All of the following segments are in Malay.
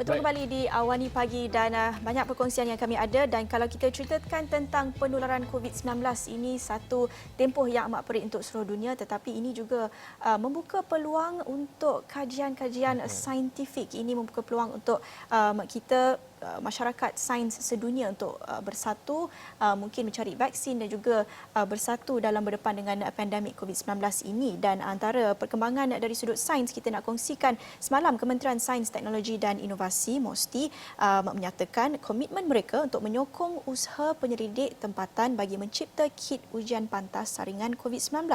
Betul kembali di Awani Pagi dan banyak perkongsian yang kami ada, dan kalau kita ceritakan tentang penularan COVID-19, ini satu tempoh yang amat perit untuk seluruh dunia, tetapi ini juga membuka peluang untuk kajian-kajian saintifik. Ini membuka peluang untuk kita masyarakat sains sedunia untuk bersatu, mungkin mencari vaksin dan juga bersatu dalam berdepan dengan pandemik COVID-19 ini. Dan antara perkembangan dari sudut sains kita nak kongsikan, semalam Kementerian Sains, Teknologi dan Inovasi MOSTI menyatakan komitmen mereka untuk menyokong usaha penyelidik tempatan bagi mencipta kit ujian pantas saringan COVID-19.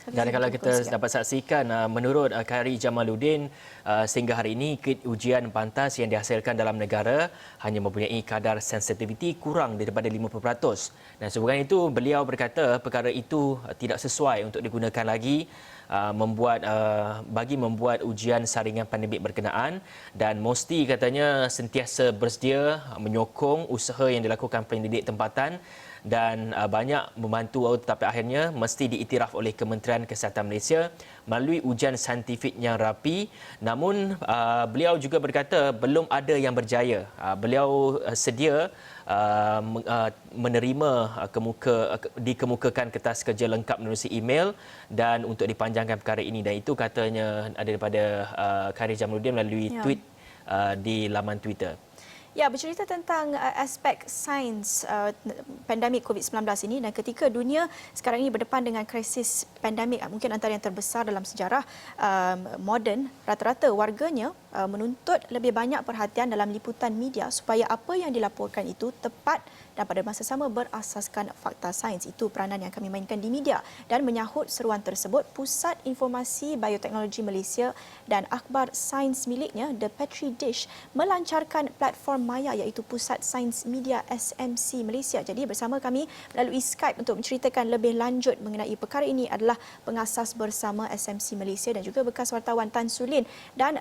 Dan kalau kita dapat saksikan, menurut Khairi Jamaluddin, sehingga hari ini kit ujian pantas yang dihasilkan dalam negara hanya mempunyai kadar sensitiviti kurang daripada 50%. Dan sebabkan itu, beliau berkata perkara itu tidak sesuai untuk digunakan lagi membuat ujian saringan pandemik berkenaan, dan MOSTI katanya sentiasa bersedia menyokong usaha yang dilakukan penyelidik tempatan dan banyak membantu, tetapi akhirnya mesti diiktiraf oleh Kementerian Kesihatan Malaysia melalui ujian saintifik yang rapi. Namun beliau juga berkata belum ada yang berjaya. Beliau sedia menerima dikemukakan kertas kerja lengkap menerusi email dan untuk dipanjangkan perkara ini, dan itu katanya ada daripada Khairi Jamaluddin melalui tweet di laman Twitter. Ya, bercerita tentang aspek sains pandemik COVID-19 ini, dan ketika dunia sekarang ini berdepan dengan krisis pandemik mungkin antara yang terbesar dalam sejarah moden, rata-rata warganya menuntut lebih banyak perhatian dalam liputan media supaya apa yang dilaporkan itu tepat dan pada masa sama berasaskan fakta sains. Itu peranan yang kami mainkan di media. Dan menyahut seruan tersebut, Pusat Informasi Bioteknologi Malaysia dan akhbar sains miliknya, The Petri Dish, melancarkan platform Maya iaitu Pusat Sains Media SMC Malaysia. Jadi bersama kami melalui Skype untuk menceritakan lebih lanjut mengenai perkara ini adalah pengasas bersama SMC Malaysia dan juga bekas wartawan Tan Sulin. Dan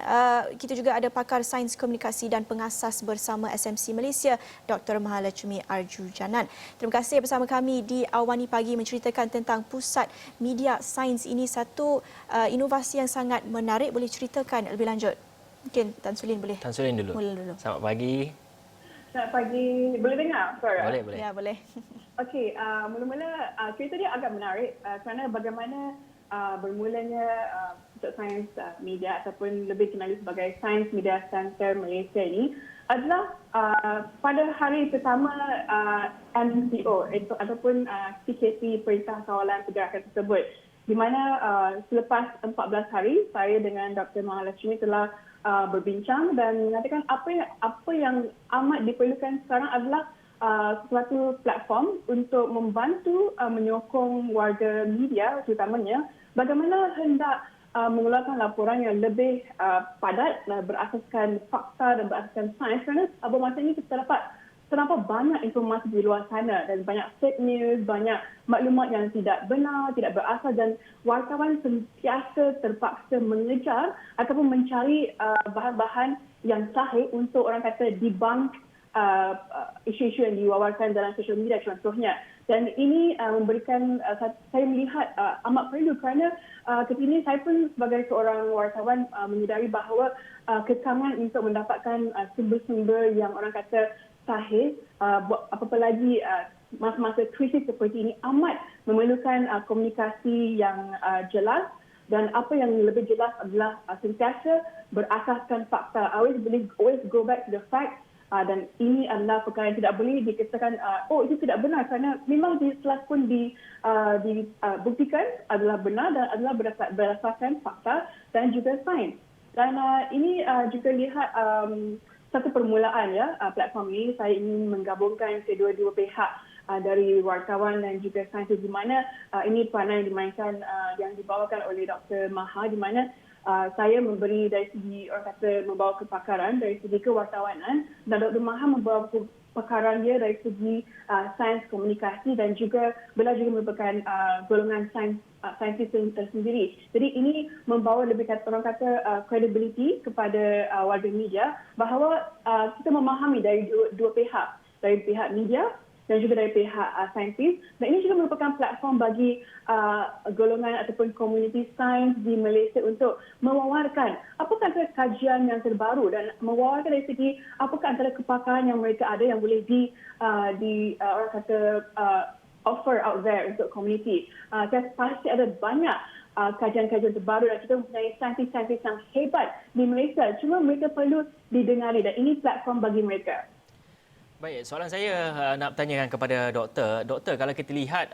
kita juga ada pakar sains komunikasi dan pengasas bersama SMC Malaysia, Dr. Mahalacumi Arjujanan. Terima kasih bersama kami di Awani Pagi menceritakan tentang Pusat Media Sains ini, satu inovasi yang sangat menarik. Boleh ceritakan lebih lanjut? Mungkin Tan Sulin boleh. Tan Sulin dulu. Mula dulu. Selamat pagi. Selamat pagi. Boleh dengar suara? Boleh, boleh. Ya, boleh. Okey, mula-mula cerita dia agak menarik kerana bagaimana bermulanya Pusat Sains Media ataupun lebih dikenali sebagai Science Media Center Malaysia ini adalah pada hari pertama MCO ataupun CKP Perintah Kawalan Pergerakan tersebut, di mana selepas 14 hari saya dengan Dr. Mahalacumi telah berbincang dan mengatakan apa yang amat diperlukan sekarang adalah suatu platform untuk membantu menyokong warga media terutamanya bagaimana hendak mengeluarkan laporan yang lebih padat, berasaskan fakta dan berasaskan sains, kerana apa masa ini kita dapat terlampau banyak informasi di luar sana dan banyak fake news, banyak maklumat yang tidak benar, tidak berasal, dan wartawan sentiasa terpaksa mengejar ataupun mencari bahan-bahan yang sahih untuk orang kata debunk isu-isu yang diwawarkan dalam sosial media contohnya. Dan ini memberikan, saya melihat amat perlu kerana ketika ini saya pun sebagai seorang wartawan menyedari bahawa kekangan untuk mendapatkan sumber-sumber yang orang kata sahih, apabila lagi masa-masa krisis seperti ini amat memerlukan komunikasi yang jelas, dan apa yang lebih jelas adalah sentiasa berasaskan fakta. Always go back to the fact. Dan ini adalah perkara yang tidak boleh dikatakan itu tidak benar, kerana memang telah pun dibuktikan adalah benar dan adalah berdasarkan fakta dan juga sains. Dan ini juga lihat satu permulaan platform ini. Saya ingin menggabungkan kedua-dua pihak dari wartawan dan juga sains, di mana ini peranan yang dimainkan yang dibawakan oleh Dr. Maha, di mana saya memberi dari segi orang kata membawa kepakaran dari segi kewartawanan, dan Dr. Maha membawa kepakaran dia dari segi sains komunikasi, dan juga beliau juga merupakan golongan saintis tersendiri. Jadi ini membawa lebih orang kata credibility kepada warga media bahawa kita memahami dari dua pihak, dari pihak media dan juga dari pihak saintis. Dan ini juga merupakan platform bagi golongan ataupun komuniti sains di Malaysia untuk mewawarkan apakah antara kajian yang terbaru dan mewawarkan dari segi apakah antara kepakaran yang mereka ada yang boleh orang kata offer out there untuk komuniti. Pasti ada banyak kajian-kajian terbaru dan kita mempunyai saintis-saintis yang hebat di Malaysia. Cuma mereka perlu didengari dan ini platform bagi mereka. Baik, soalan saya nak bertanyakan kepada doktor. Doktor, kalau kita lihat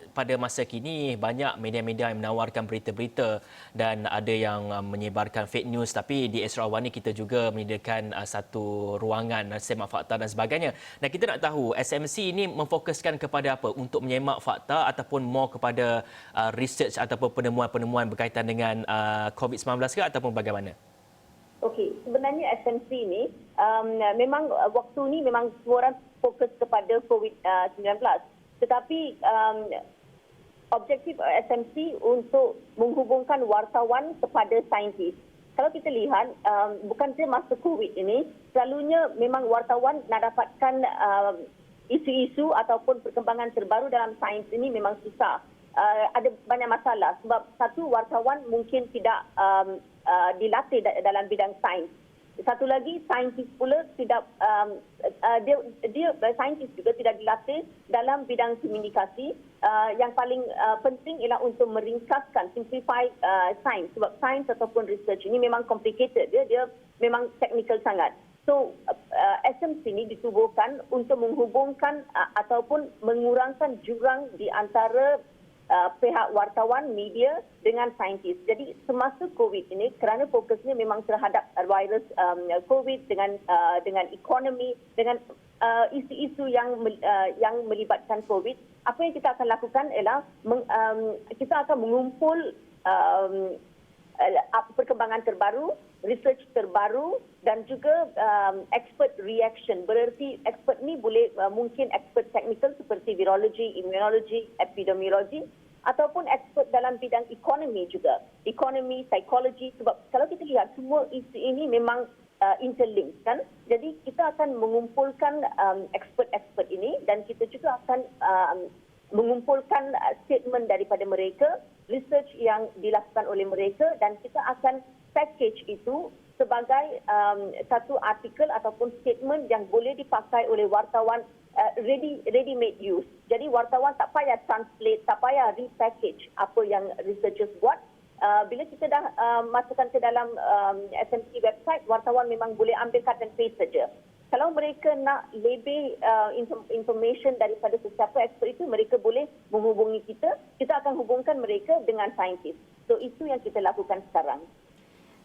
pada masa kini banyak media-media yang menawarkan berita-berita dan ada yang menyebarkan fake news, tapi di Esra Awani kita juga menyediakan satu ruangan semak fakta dan sebagainya. Dan kita nak tahu SMC ini memfokuskan kepada apa? Untuk menyemak fakta ataupun more kepada research ataupun penemuan-penemuan berkaitan dengan COVID-19 ke ataupun bagaimana? Okey, sebenarnya SMC ini memang waktu ni memang semua orang fokus kepada COVID-19. Tetapi objektif SMC untuk menghubungkan wartawan kepada saintis. Kalau kita lihat, bukan saja masa COVID ini, selalunya memang wartawan nak dapatkan isu-isu ataupun perkembangan terbaru dalam sains ini memang susah. Ada banyak masalah sebab satu, wartawan mungkin tidak dilatih dalam bidang sains. Satu lagi, saintis pula tidak saintis juga tidak dilatih dalam bidang komunikasi. Yang paling penting ialah untuk meringkaskan, simplify sains, sebab sains ataupun research ini memang complicated, dia memang technical sangat. So SMC ini ditubuhkan untuk menghubungkan ataupun mengurangkan jurang di antara pihak wartawan, media dengan saintis. Jadi semasa COVID ini, kerana fokusnya memang terhadap virus COVID dengan ekonomi, dengan isu-isu yang melibatkan COVID, apa yang kita akan lakukan ialah kita akan mengumpul perkembangan terbaru, research terbaru dan juga expert reaction. Bererti expert ni boleh mungkin expert technical seperti virologi, immunologi, epidemiologi ataupun expert dalam bidang ekonomi juga. Ekonomi, psikologi, sebab kalau kita lihat semua isu ini memang interlinked kan. Jadi kita akan mengumpulkan expert-expert ini dan kita juga akan mengumpulkan statement daripada mereka, research yang dilakukan oleh mereka dan kita akan package itu sebagai satu artikel ataupun statement yang boleh dipakai oleh wartawan ready-made use. Jadi wartawan tak payah translate, tak payah repackage apa yang researchers buat. Bila kita dah masukkan ke dalam SMC website, wartawan memang boleh ambil cut and paste saja. Kalau mereka nak lebih information daripada sesiapa expert itu, mereka boleh menghubungi kita. Kita akan hubungkan mereka dengan saintis. So itu yang kita lakukan sekarang.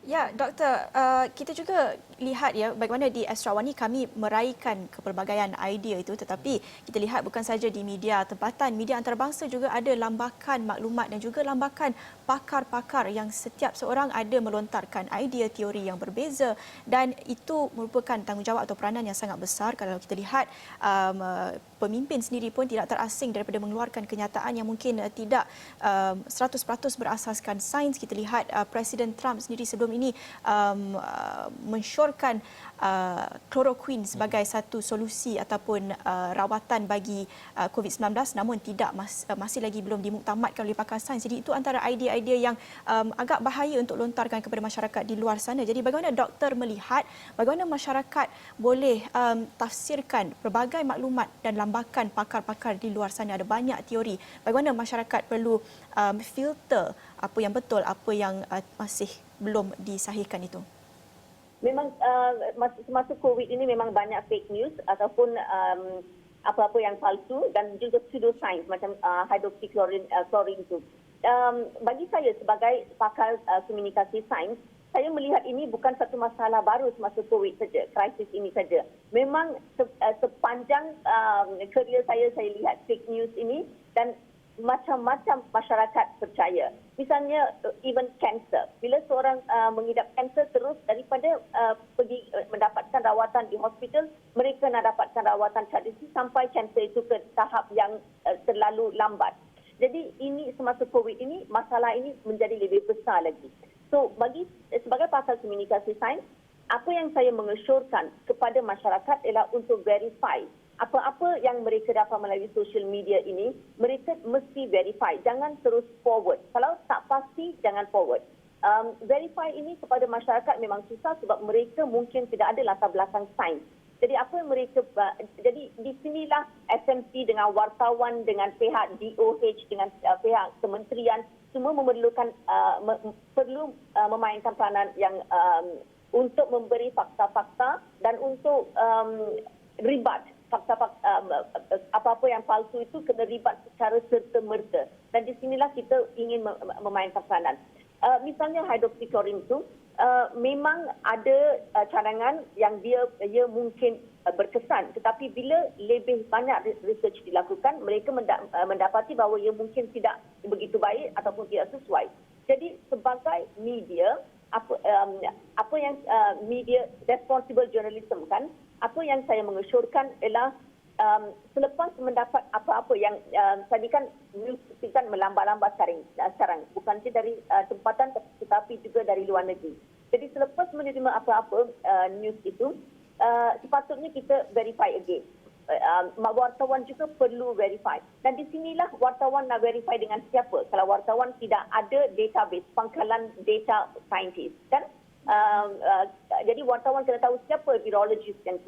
Ya, Doktor, kita juga lihat ya bagaimana di Esra Awani kami meraihkan kepelbagaian idea itu, tetapi kita lihat bukan saja di media tempatan, media antarabangsa juga ada lambakan maklumat dan juga lambakan pakar-pakar yang setiap seorang ada melontarkan idea teori yang berbeza dan itu merupakan tanggungjawab atau peranan yang sangat besar. Kalau kita lihat pemimpin sendiri pun tidak terasing daripada mengeluarkan kenyataan yang mungkin tidak 100% berasaskan sains. Kita lihat Presiden Trump sendiri sebelum ini mensyorkan chloroquine sebagai satu solusi ataupun rawatan bagi COVID-19, namun tidak masih lagi belum dimuktamadkan oleh pakar sains. Jadi itu antara idea-idea yang agak bahaya untuk lontarkan kepada masyarakat di luar sana. Jadi bagaimana doktor melihat bagaimana masyarakat boleh tafsirkan pelbagai maklumat dan lambakan pakar-pakar di luar sana? Ada banyak teori. Bagaimana masyarakat perlu filter apa yang betul, apa yang masih belum disahihkan itu? Memang semasa COVID ini memang banyak fake news ataupun apa-apa yang palsu dan juga pseudoscience macam hydroxychloroquine itu. Bagi saya sebagai pakar komunikasi sains, saya melihat ini bukan satu masalah baru semasa COVID saja, krisis ini saja. Memang sepanjang kerjaya saya lihat fake news ini dan macam-macam masyarakat percaya. Misalnya even cancer. Bila seorang mengidap kanser terus daripada pergi mendapatkan rawatan di hospital, mereka nak dapatkan rawatan tradisi sampai kanser itu ke tahap yang terlalu lambat. Jadi ini semasa COVID ini, masalah ini menjadi lebih besar lagi. So sebagai pakar komunikasi sains, apa yang saya mengesyorkan kepada masyarakat ialah untuk verify apa-apa yang mereka dapat melalui social media ini, mereka mesti verify. Jangan terus forward. Kalau tak pasti, jangan forward. Verify ini kepada masyarakat memang susah sebab mereka mungkin tidak ada latar belakang sains. Jadi apa yang mereka, jadi di sinilah SMC dengan wartawan, dengan pihak DOH, dengan pihak kementerian, semua memerlukan, perlu memainkan peranan yang untuk memberi fakta-fakta dan untuk ribat fakta-fakta, apa-apa yang palsu itu kena ribat secara serta-merta. Dan di sinilah kita ingin memainkan peranan. Misalnya hydroxychloroquine itu memang ada cadangan yang dia mungkin berkesan, tetapi bila lebih banyak research dilakukan, mereka mendapati bahawa ia mungkin tidak begitu baik ataupun tidak sesuai. Jadi sebagai media, apa yang media responsible journalism kan, apa yang saya mengesyorkan ialah selepas mendapat apa-apa yang tadi kan news kan melambat-lambat sekarang bukan saja dari tempatan tetapi juga dari luar negeri. Jadi selepas menerima apa-apa news itu, sepatutnya kita verify again. Wartawan juga perlu verify. Dan di sinilah wartawan nak verify dengan siapa. Kalau wartawan tidak ada database, pangkalan data scientist, kan? Jadi wartawan kena tahu siapa virologist yang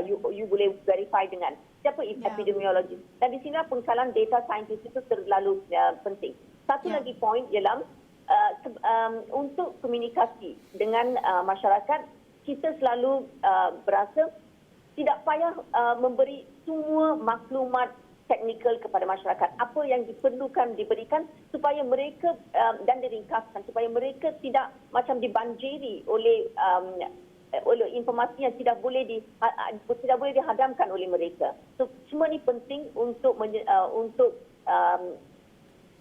you boleh verify dengan, siapa epidemiologist. Dan di sinilah pangkalan data scientist itu terlalu penting. Satu lagi point ialah untuk komunikasi dengan masyarakat, kita selalu berasa tidak payah memberi semua maklumat teknikal kepada masyarakat. Apa yang diperlukan diberikan supaya mereka dan diringkaskan supaya mereka tidak macam dibanjiri oleh informasi yang tidak boleh dihadamkan oleh mereka. So semua ini penting untuk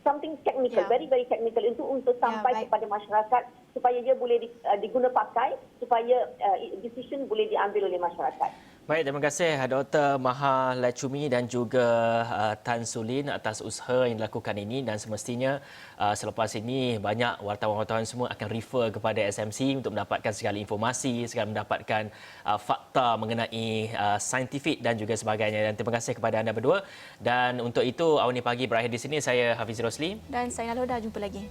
something technical, very very technical untuk sampai kepada masyarakat supaya dia boleh diguna pakai, supaya decision boleh diambil oleh masyarakat. Baik, terima kasih Dr. Maha Lachumi dan juga Tan Sulin atas usaha yang dilakukan ini, dan semestinya selepas ini banyak wartawan-wartawan semua akan refer kepada SMC untuk mendapatkan segala informasi, segala mendapatkan fakta mengenai saintifik dan juga sebagainya. Dan terima kasih kepada anda berdua. Dan untuk itu Awani Pagi berakhir di sini. Saya Hafiz Rosli Dan saya Aloda, jumpa lagi.